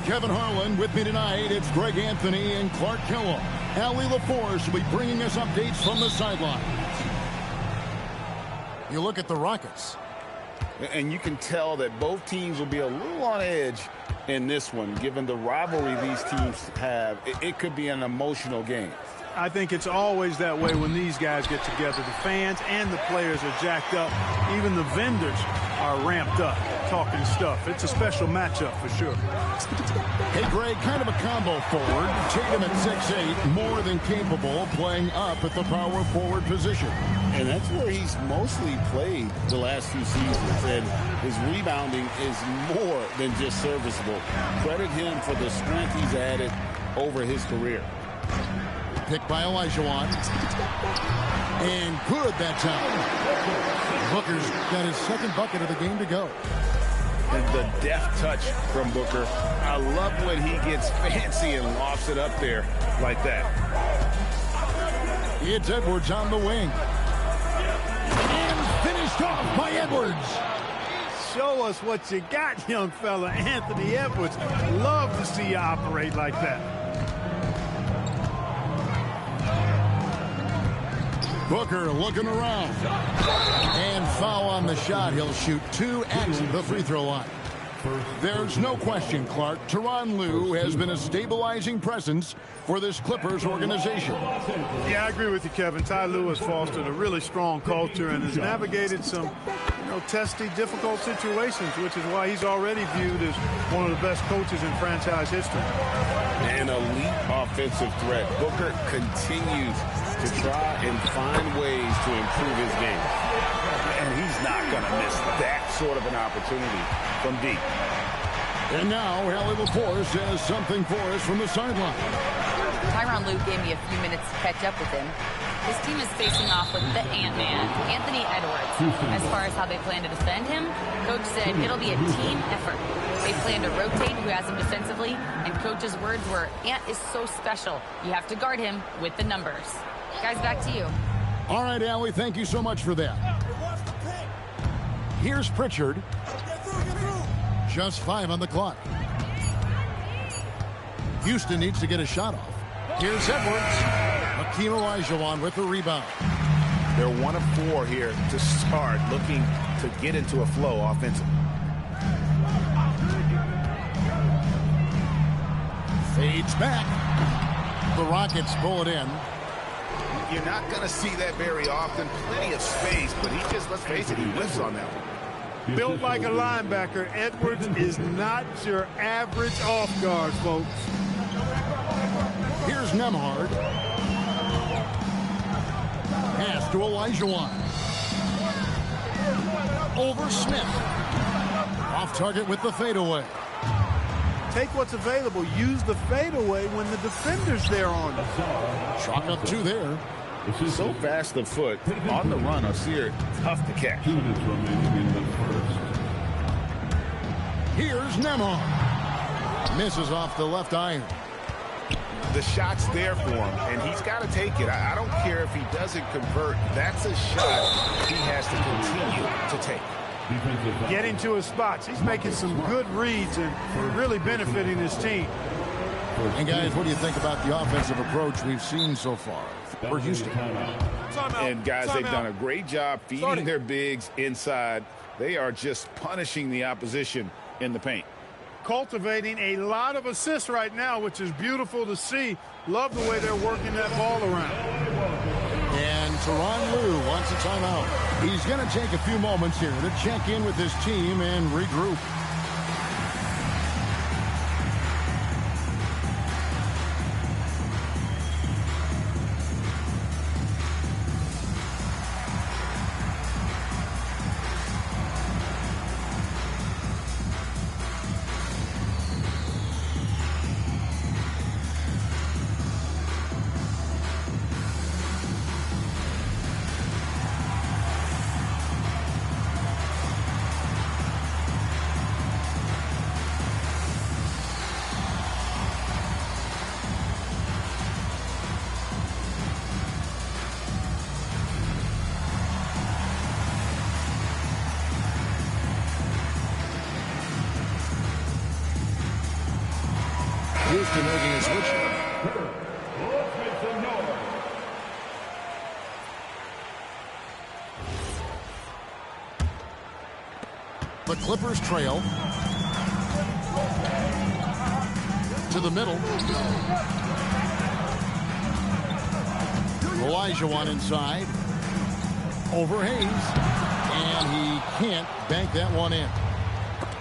Kevin Harlan. With me tonight, it's Greg Anthony and Clark Kellogg. Allie LaForce will be bringing us updates from the sideline. You look at the Rockets. And you can tell that both teams will be a little on edge in this one, given the rivalry these teams have. It could be an emotional game. I think it's always that way when these guys get together. The fans and the players are jacked up. Even the vendors are ramped up, talking stuff. It's a special matchup for sure. Hey, Greg, kind of a combo forward. Tatum at 6'8", more than capable, playing up at the power forward position. And that's where he's mostly played the last few seasons. And his rebounding is more than just serviceable. Credit him for the strength he's added over his career. Picked by Olajuwon. And good that time. Booker's got his second bucket of the game to go. And the deft touch from Booker. I love when he gets fancy and lofts it up there like that. It's Edwards on the wing. And finished off by Edwards. Show us what you got, young fella. Anthony Edwards. Love to see you operate like that. Booker looking around. And foul on the shot. He'll shoot 2 at the free throw line. There's no question, Clark. Tyronn Lue has been a stabilizing presence for this Clippers organization. Yeah, I agree with you, Kevin. Ty Lue has fostered a really strong culture and has navigated some testy, difficult situations, which is why he's already viewed as one of the best coaches in franchise history. An elite offensive threat. Booker continues to try and find ways to improve his game. And he's not going to miss that sort of an opportunity from deep. And now, Allie LaForce has something for us from the sideline. Tyronn Lue gave me a few minutes to catch up with him. His team is facing off with the Ant-Man, Anthony Edwards. As far as how they plan to defend him, Coach said it'll be a team effort. They plan to rotate who has him defensively, and Coach's words were, Ant is so special. You have to guard him with the numbers. Guys, back to you. All right, Allie, thank you so much for that. Here's Pritchard. Just 5 on the clock. Houston needs to get a shot off. Here's Edwards. Hakeem Olajuwon with the rebound. They're 1 of 4 here to start, looking to get into a flow offensively. Fades back. The Rockets pull it in. You're not going to see that very often. Plenty of space, but he just, let's face it, he whiffs on that one. Built like a linebacker, Edwards is not your average off guard, folks. Here's Nembhard. Pass to Olajuwon. Over Smith. Off target with the fadeaway. Take what's available. Use the fadeaway when the defender's there on it. Chalk up 2 there. So fast of foot. On the run, Osir, tough to catch. Here's Nembhard. Misses off the left iron. The shot's there for him, and he's got to take it. I don't care if he doesn't convert. That's a shot he has to continue to take. Getting to his spots. He's making some good reads and really benefiting his team. And guys, what do you think about the offensive approach we've seen so far for Houston? And guys, they've done a great job feeding their bigs inside. They are just punishing the opposition in the paint. Cultivating a lot of assists right now, which is beautiful to see. Love the way they're working that ball around. And Tyronn Lue wants a timeout. He's going to take a few moments here to check in with his team and regroup. Houston making a switch. The Clippers trail. To the middle. Olajuwon inside. Over Hayes. And he can't bank that one in.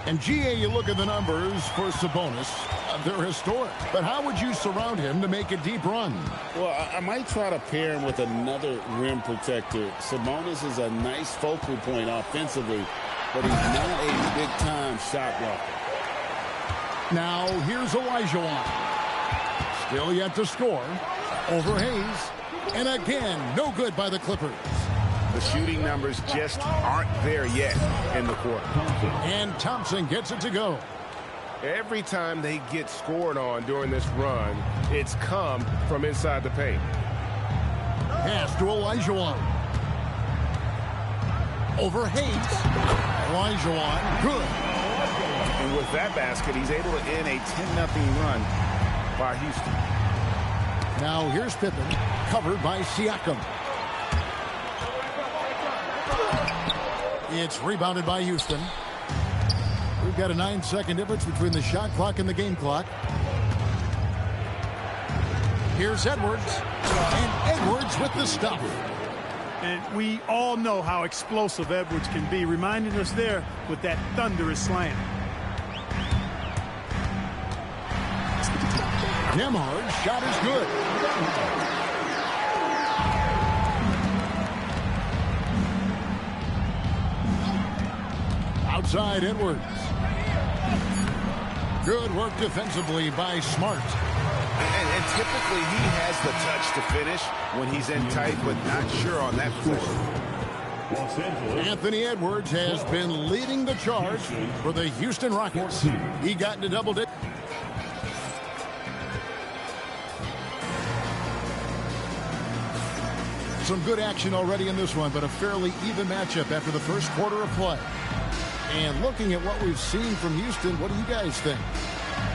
And GA, you look at the numbers for Sabonis. They're historic. But how would you surround him to make a deep run? Well, I might try to pair him with another rim protector. Sabonis is a nice focal point offensively, but he's not a big-time shot blocker. Now, here's Olajuwon. Still yet to score. Over Hayes. And again, no good by the Clippers. The shooting numbers just aren't there yet in the quarter. And Thompson gets it to go. Every time they get scored on during this run, it's come from inside the paint. Pass to Olajuwon. Over Hayes. Olajuwon, good. And with that basket, he's able to end a 10-0 run by Houston. Now here's Pippen, covered by Siakam. It's rebounded by Houston. We've got a 9-second difference between the shot clock and the game clock. Here's Edwards. And Edwards with the stuff. And we all know how explosive Edwards can be, reminding us there with that thunderous slam. Nembhard's shot is good. Outside Edwards. Good work defensively by Smart. And typically he has the touch to finish when he's in tight, but not sure on that possession. Anthony Edwards has been leading the charge for the Houston Rockets. He got into double digits. Some good action already in this one, but a fairly even matchup after the first quarter of play. And looking at what we've seen from Houston, what do you guys think?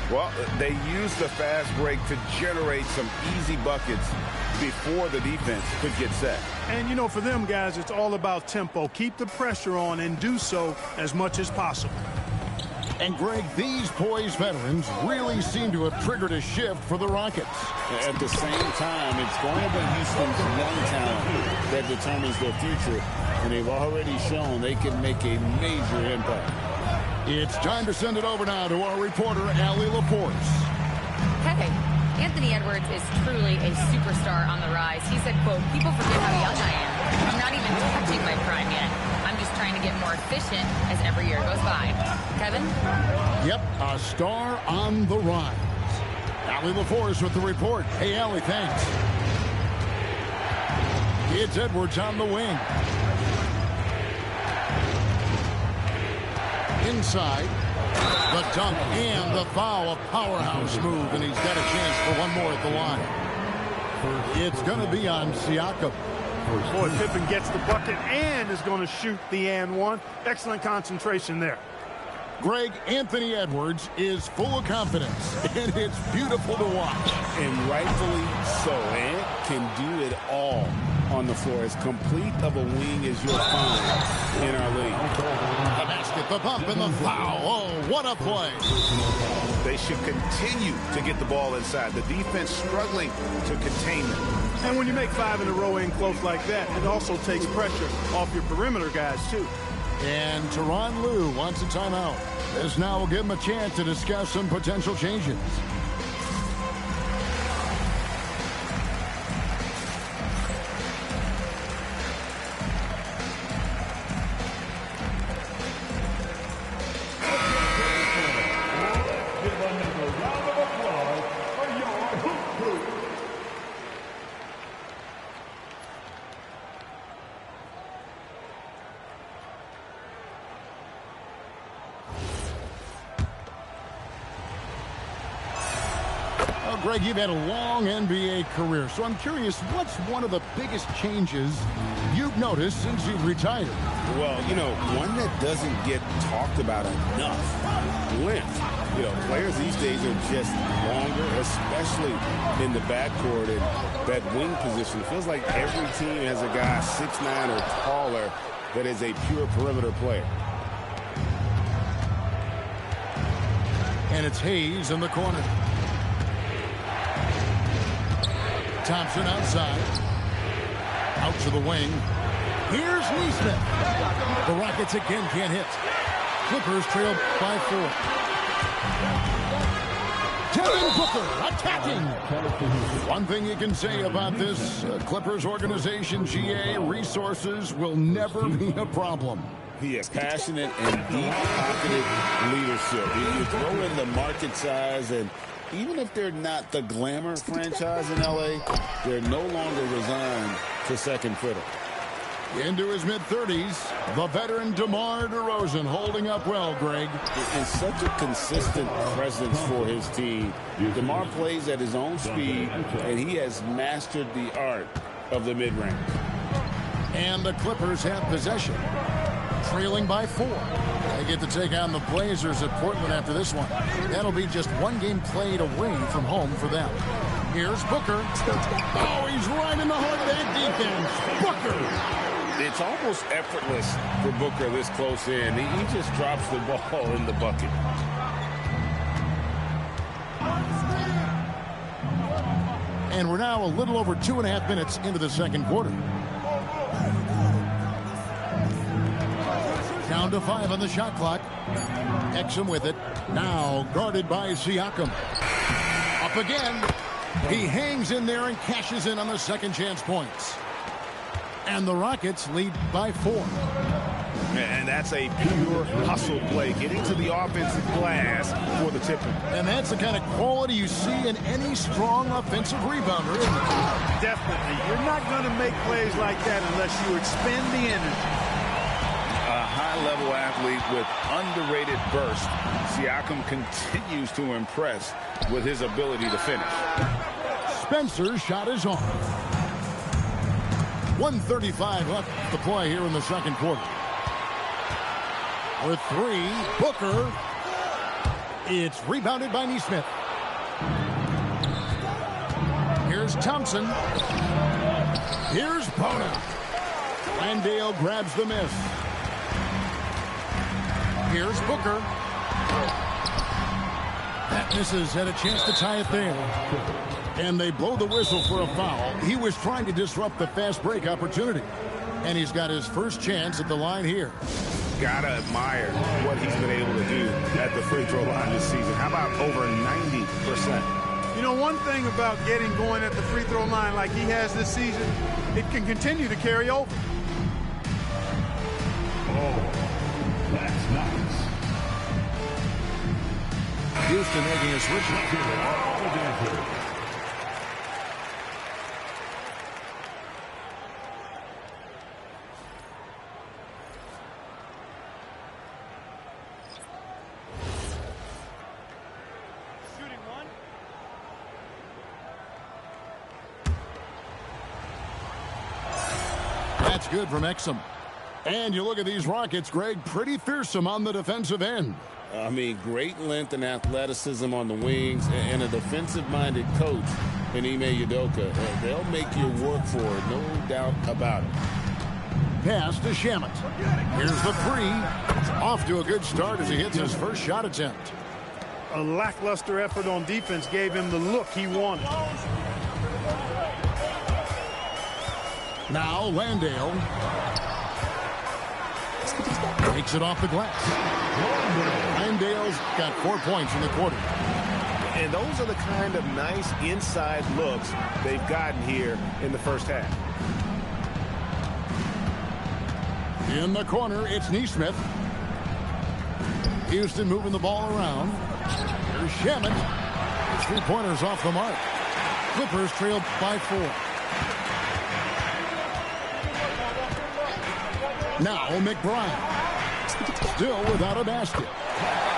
Well, they used the fast break to generate some easy buckets before the defense could get set. And, you know, for them guys, it's all about tempo. Keep the pressure on and do so as much as possible. And, Greg, these poised veterans really seem to have triggered a shift for the Rockets. At the same time, it's going to be Houston's young talent that determines their future, and they've already shown they can make a major impact. It's time to send it over now to our reporter, Allie LaForce. Hey, Anthony Edwards is truly a superstar on the rise. He said, quote, "People forget how young I am. I'm not even touching my prime yet. I'm just trying to get more efficient as every year goes by." Kevin? Yep, a star on the rise. Allie LaForce with the report. Hey, Allie, thanks. It's Edwards on the wing. Inside. The dunk and the foul. A powerhouse move, and he's got a chance for one more at the line. It's going to be on Siakam. Boy, Pippen gets the bucket and is going to shoot the and one. Excellent concentration there. Greg, Anthony Edwards is full of confidence, and it's beautiful to watch. And rightfully so. Ant can do it all on the floor. As complete of a wing as you'll find in our league. The basket, the bump, and the foul. Oh, what a play. They should continue to get the ball inside. The defense struggling to contain them. And when you make 5 in a row in close like that, it also takes pressure off your perimeter guys, too. And Tyronn Lue wants a timeout. This now will give him a chance to discuss some potential changes. Greg, you've had a long NBA career, so I'm curious, what's one of the biggest changes you've noticed since you've retired? Well, you know, one that doesn't get talked about enough. Length. You know, players these days are just longer, especially in the backcourt, and that wing position. It feels like every team has a guy 6'9" or taller that is a pure perimeter player. And it's Hayes in the corner. Thompson outside. Out to the wing. Here's Nesmith. The Rockets again can't hit. Clippers trail by 4. Devin Booker attacking. One thing you can say about this Clippers organization, GA, resources will never be a problem. He has passionate and deep-pocketed leadership. You throw in the market size, and even if they're not the glamour franchise in L.A., they're no longer resigned to second fiddle. Into his mid-30s, the veteran DeMar DeRozan holding up well, Greg. It's such a consistent presence for his team. DeMar plays at his own speed, and he has mastered the art of the mid-range. And the Clippers have possession, trailing by 4. They get to take on the Blazers at Portland after this one. That'll be just one game played away from home for them. Here's Booker. Oh, he's right in the heart of that defense. Booker. It's almost effortless for Booker this close in. He just drops the ball in the bucket. And we're now a little over 2.5 minutes into the second quarter. Down to 5 on the shot clock. Exum with it. Now guarded by Siakam. Up again. He hangs in there and cashes in on the second chance points. And the Rockets lead by 4. And that's a pure hustle play, getting to the offensive glass for the tip-in. And that's the kind of quality you see in any strong offensive rebounder, isn't it? Definitely. You're not going to make plays like that unless you expend the energy. A high-level athlete with underrated burst. Siakam continues to impress with his ability to finish. Spencer's shot is on. 1:35 left to play here in the second quarter. With 3, Booker. It's rebounded by Nesmith. Here's Thompson. Here's Bona. Landale grabs the miss. Here's Booker. That misses, had a chance to tie it there. And they blow the whistle for a foul. He was trying to disrupt the fast break opportunity. And he's got his first chance at the line here. Gotta admire what he's been able to do at the free throw line this season. How about over 90%? You know, one thing about getting going at the free throw line like he has this season, it can continue to carry over. Oh, that's nice. Houston making a switch. That's good from Exum. And you look at these Rockets, Greg, pretty fearsome on the defensive end. I mean, great length and athleticism on the wings, and a defensive-minded coach in Ime Udoka. They'll make you work for it, no doubt about it. Pass to Shamet. Here's the 3. Off to a good start as he hits his first shot attempt. A lackluster effort on defense gave him the look he wanted. Now Landale takes it off the glass. Landale's got 4 points in the quarter. And those are the kind of nice inside looks they've gotten here in the first half. In the corner, it's Nesmith. Houston moving the ball around. Here's Shamet. 3-pointers off the mark. Clippers trail by 4. Now McBride. Still without a basket.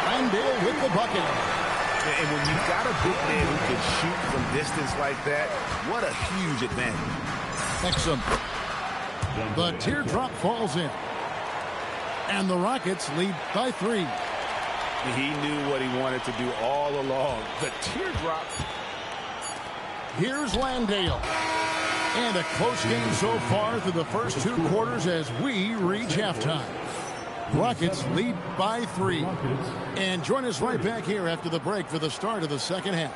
Landale with the bucket. And when you've got a big man who can shoot from distance like that, what a huge advantage. Exum. The teardrop falls in. And the Rockets lead by 3. He knew what he wanted to do all along. The teardrop. Here's Landale. And a close game so far through the first 2 quarters as we reach halftime. Rockets lead by 3. And join us right back here after the break for the start of the second half.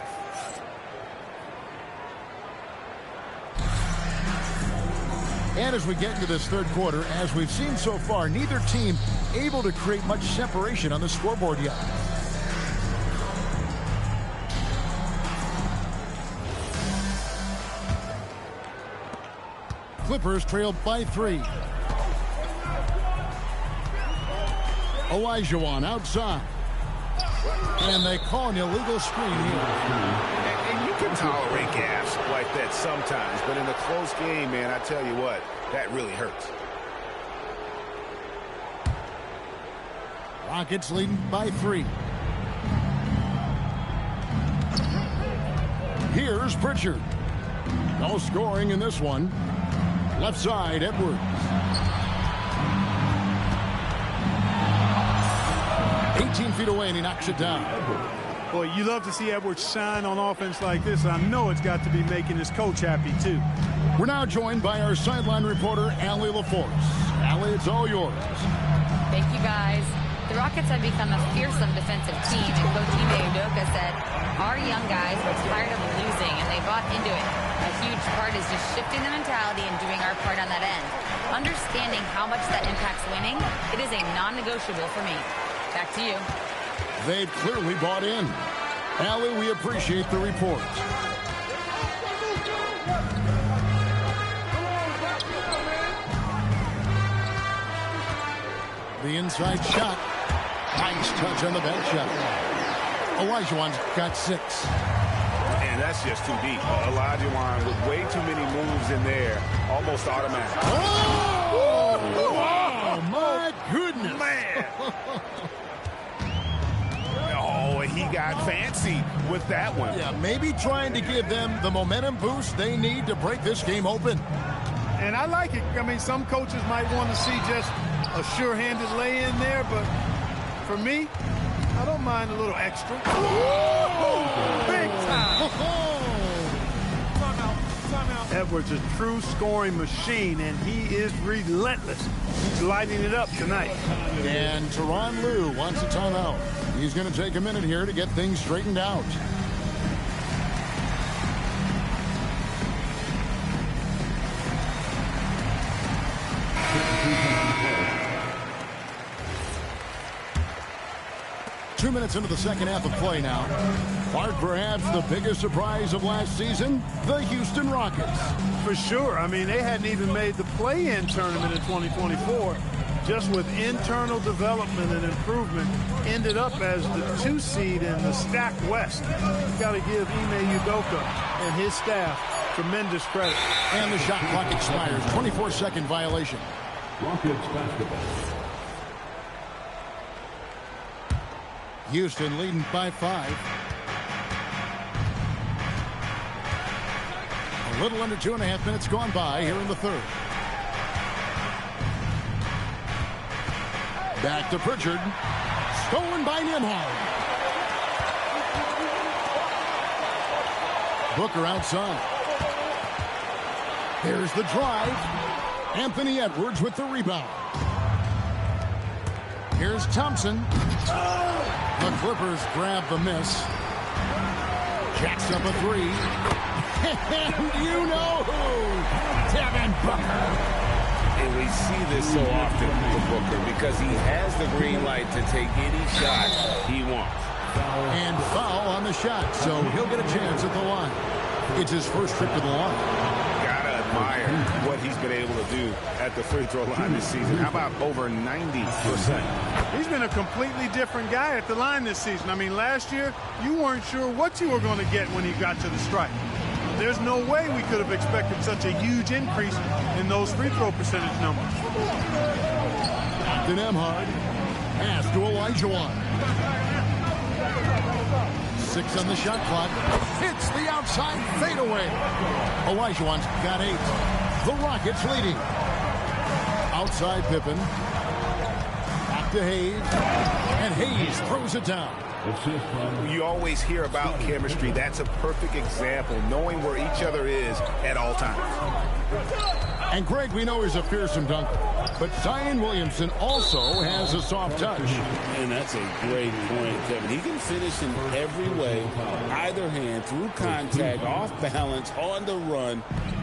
And as we get into this third quarter, as we've seen so far, neither team able to create much separation on the scoreboard yet. Clippers trailed by 3. Olajuwon outside. And they call an illegal screen here. And you can tolerate gas like that sometimes, but in a close game, man, I tell you what, that really hurts. Rockets leading by 3. Here's Pritchard. No scoring in this one. Left side, Edwards. 18 feet away, and he knocks it down. Boy, you love to see Edwards shine on offense like this. I know it's got to be making his coach happy, too. We're now joined by our sideline reporter, Allie LaForce. Allie, it's all yours. Thank you, guys. The Rockets have become a fearsome defensive team, and Coach Ime Udoka said, our young guys were tired of losing, and they bought into it. A huge part is just shifting the mentality and doing our part on that end. Understanding how much that impacts winning, it is a non-negotiable for me. Back to you. They've clearly bought in. Allie, we appreciate the report. The inside shot. Nice touch on the back shot. Olajuwon's got 6. And that's just too deep. Olajuwon with way too many moves in there. Almost automatic. Oh, my goodness. Man. Oh, he got fancy with that one. Yeah, maybe trying to give them the momentum boost they need to break this game open. And I like it. I mean, some coaches might want to see just a sure-handed lay-in there, but for me, I don't mind a little extra. Big time. Timeout. Edwards is a true scoring machine, and he is relentless. He's lighting it up tonight. And Tyronn Lue wants a timeout. He's going to take a minute here to get things straightened out. Two minutes into the second half of play now. Are perhaps the biggest surprise of last season? The Houston Rockets. For sure. I mean, they hadn't even made the play-in tournament in 2024. Just with internal development and improvement, ended up as the 2 seed in the stacked West. You've got to give Ime Udoka and his staff tremendous credit. And the shot clock expires. 24-second violation. Rockets basketball. Houston leading by 5. A little under 2.5 minutes gone by here in the third. Back to Pritchard. Stolen by Nembhard. Booker outside. Here's the drive. Anthony Edwards with the rebound. Here's Thompson. The Clippers grab the miss. Jacks up a 3. And you know who? Devin Booker. And we see this so often with Booker because he has the green light to take any shot he wants. And foul on the shot, so he'll get a chance at the line. It's his first trip to the line. Gotta admire what he's been able to do at the free throw line this season. How about over 90%? He's been a completely different guy at the line this season. I mean, last year, you weren't sure what you were going to get when he got to the stripe. There's no way we could have expected such a huge increase in those free throw percentage numbers. To Nembhard. Pass to Olajuwon. 6 on the shot clock. Hits the outside fadeaway. Olajuwon's got 8. The Rockets leading. Outside Pippen. Back to Hayes. And Hayes throws it down. You always hear about chemistry. That's a perfect example, knowing where each other is at all times. And Greg, we know he's a fearsome dunker, but Zion Williamson also has a soft touch. And that's a great point, Kevin. He can finish in every way, either hand, through contact, off balance, on the run.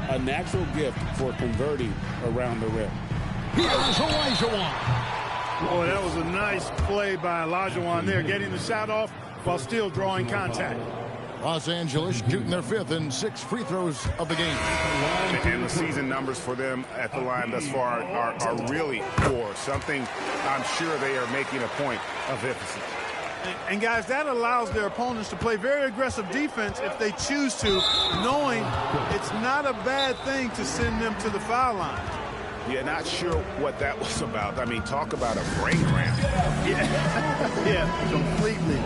A natural gift for converting around the rim. Here's Olajuwon. Boy, that was a nice play by Olajuwon there, getting the shot off while still drawing contact. Los Angeles shooting their 5th and 6th free throws of the game. And the season numbers for them at the line thus far are really poor. Something I'm sure they are making a point of emphasis. And guys, that allows their opponents to play very aggressive defense if they choose to, knowing it's not a bad thing to send them to the foul line. Yeah, not sure what that was about. I mean, talk about a brain cramp. Yeah, completely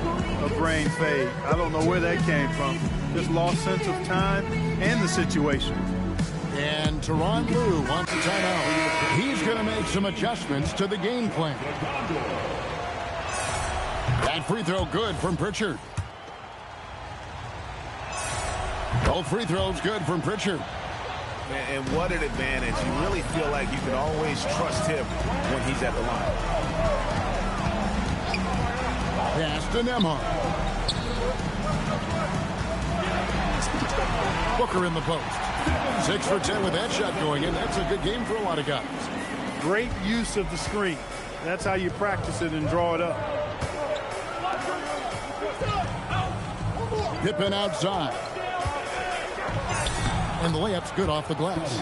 a brain fade. I don't know where that came from. Just lost sense of time and the situation. And Tyronn Lue wants a timeout. He's going to make some adjustments to the game plan. That free throw good from Pritchard. Both free throws good from Pritchard. And what an advantage. You really feel like you can always trust him when he's at the line. Pass to Nembhard. Booker in the post. 6 for 10 with that shot going in. That's a good game for a lot of guys. Great use of the screen. That's how you practice it and draw it up. Pippen outside. And the layup's good off the glass.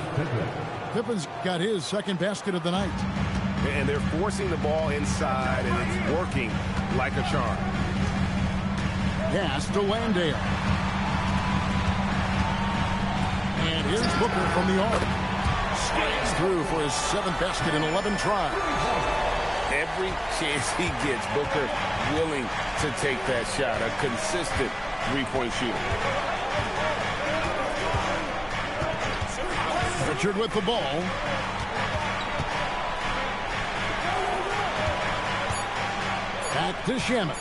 Pippen's got his 2nd basket of the night. And they're forcing the ball inside, and it's working like a charm. Pass to Landale. And here's Booker from the arc. Skates through for his 7th basket in 11 tries. Every chance he gets, Booker willing to take that shot. A consistent three-point shooter. Pritchard with the ball. Back to Shamet.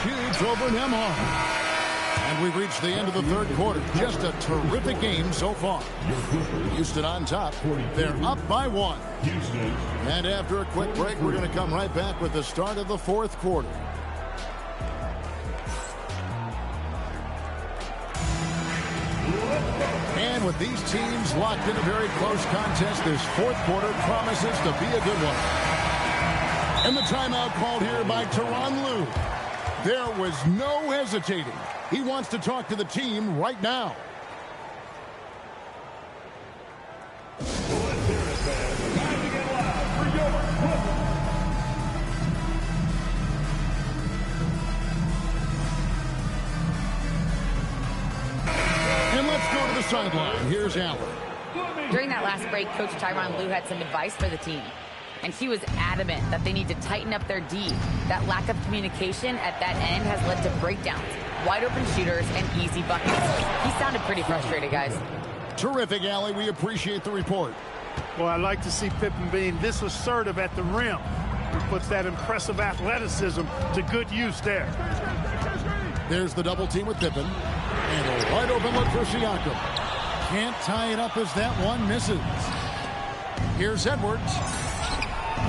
Shoots over Nembhard. And we've reached the end of the 3rd quarter. Just a terrific game so far. Houston on top. They're up by 1. And after a quick break, we're going to come right back with the start of the 4th quarter. And with these teams locked in a very close contest, this 4th quarter promises to be a good one. And the timeout called here by Tyronn Lue. There was no hesitating. He wants to talk to the team right now. And let's go to the sideline. Here's Allen. During that last break, Coach Tyronn Lue had some advice for the team. And he was adamant that they need to tighten up their D. That lack of communication at that end has led to breakdowns, wide open shooters, and easy buckets. He sounded pretty frustrated, guys. Terrific, Allie. We appreciate the report. Well, I like to see Pippen being this assertive at the rim. He puts that impressive athleticism to good use there. There's the double team with Pippen. And a wide open look for Siakam. Can't tie it up as that one misses. Here's Edwards.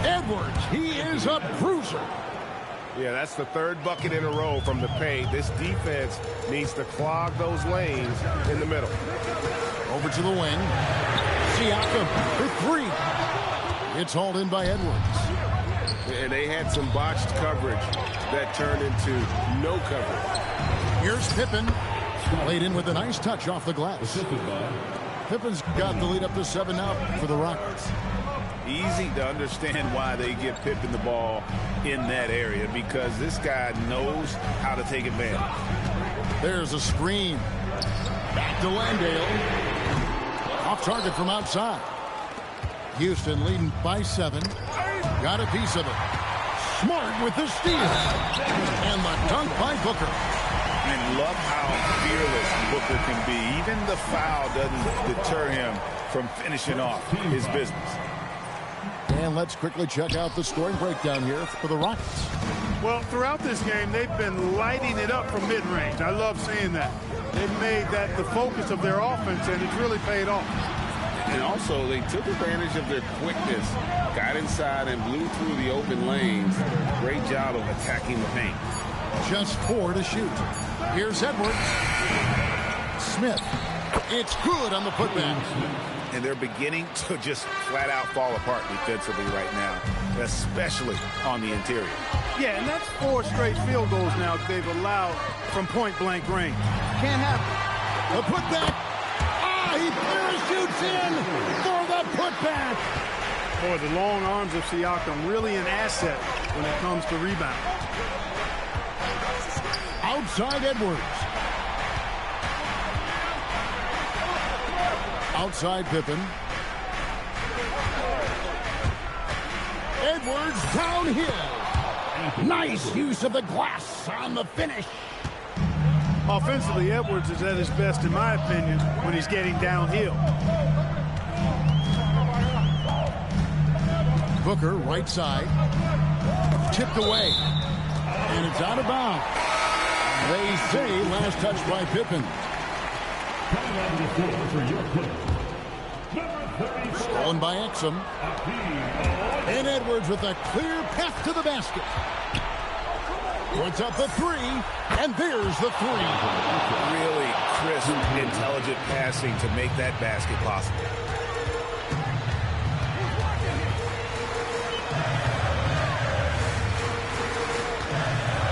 Edwards, he is a bruiser. Yeah, that's the 3rd bucket in a row from the paint. This defense needs to clog those lanes in the middle. Over to the wing. Siakam for 3. It's hauled in by Edwards. And they had some botched coverage that turned into no coverage. Here's Pippen. Laid in with a nice touch off the glass. Pippen's got the lead up to 7 now for the Rockets. Easy to understand why they give Pippen the ball in that area, because this guy knows how to take advantage. There's a screen. Back to Landale. Off target from outside. Houston leading by 7. Got a piece of it. Smart with the steal. And the dunk by Booker. And love how fearless Booker can be. Even the foul doesn't deter him from finishing off his business. And let's quickly check out the scoring breakdown here for the Rockets. Well, throughout this game, they've been lighting it up from mid-range. I love seeing that. They've made that the focus of their offense, and it's really paid off. And also, they took advantage of their quickness, got inside and blew through the open lanes. Great job of attacking the paint. Just 4 to shoot. Here's Edwards. Smith. It's good on the putback. And they're beginning to just flat out fall apart defensively right now, especially on the interior. Yeah, and that's 4 straight field goals now that they've allowed from point-blank range. Can't happen. The putback. He parachutes in for the putback. Boy, the long arms of Siakam really an asset when it comes to rebounds. Outside Edwards. Outside Pippen. Edwards downhill. Nice use of the glass on the finish. Offensively, Edwards is at his best, in my opinion, when he's getting downhill. Booker, right side. Tipped away. And it's out of bounds. They say last touch by Pippen. Stolen by Exum. And Edwards with a clear path to the basket. Puts up the 3, and there's the 3. Really crisp, intelligent passing to make that basket possible.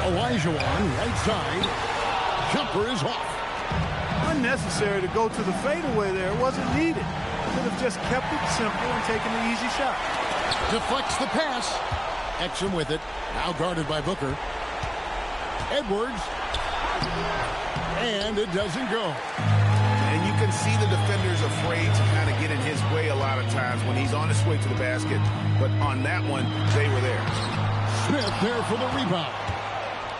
Olajuwon, right side. Jumper is off. Unnecessary to go to the fadeaway there. It wasn't needed. Could have just kept it simple and taken an easy shot. Deflects the pass. Exum with it. Now guarded by Booker. Edwards. And it doesn't go. And you can see the defenders afraid to kind of get in his way a lot of times when he's on his way to the basket. But on that one, they were there. Smith there for the rebound.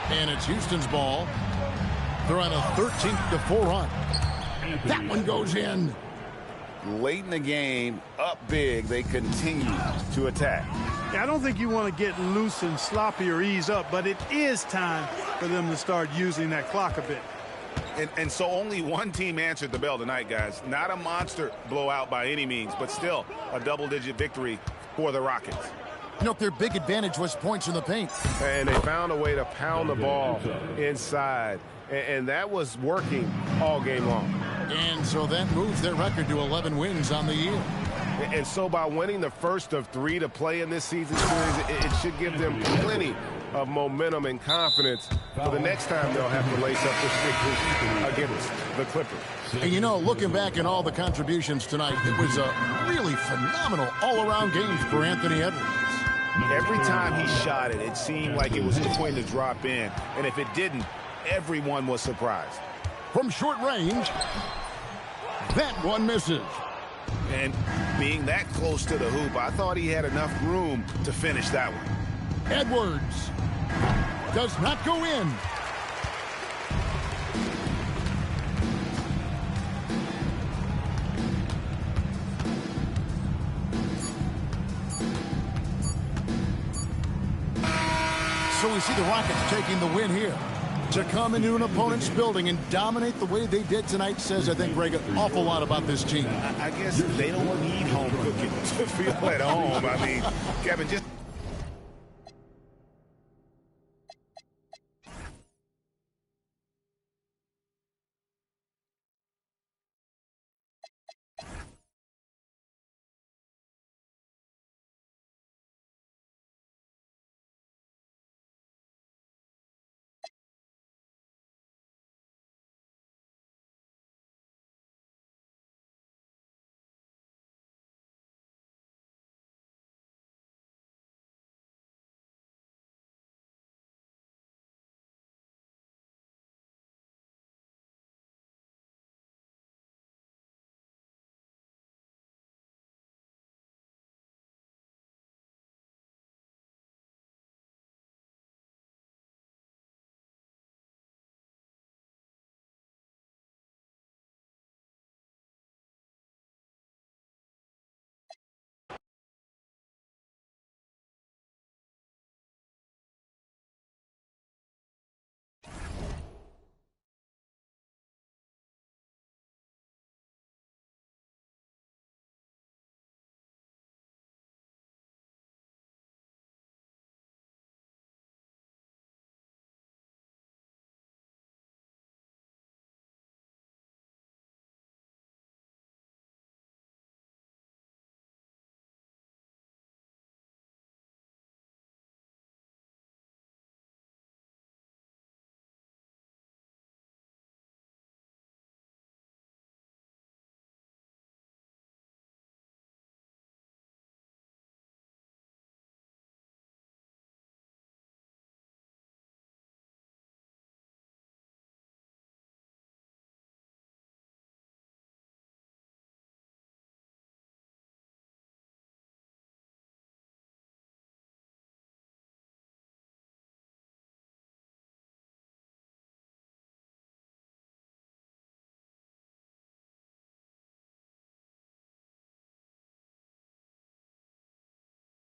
And it's Houston's ball. They're on a 13-4 run. That one goes in. Late in the game, up big, they continue to attack. Yeah, I don't think you want to get loose and sloppy or ease up, but it is time for them to start using that clock a bit. And so only one team answered the bell tonight, guys. Not a monster blowout by any means, but still a double-digit victory for the Rockets. You know, their big advantage was points in the paint. And they found a way to pound the ball inside. And that was working all game long. And so that moves their record to 11 wins on the year. And so by winning the first of 3 to play in this season series, it should give them plenty of momentum and confidence for the next time they'll have to lace up this victory against the Clippers. And you know, looking back at all the contributions tonight, it was a really phenomenal all-around game for Anthony Edwards. Every time he shot it, it seemed like it was going to drop in. And if it didn't, everyone was surprised. From short range, that one misses. And being that close to the hoop, I thought he had enough room to finish that one. Edwards does not go in. So we see the Rockets taking the win here. To come into an opponent's building and dominate the way they did tonight says, I think, Greg, an awful lot about this team. I guess they don't need home cooking to feel at home. I mean, Kevin, just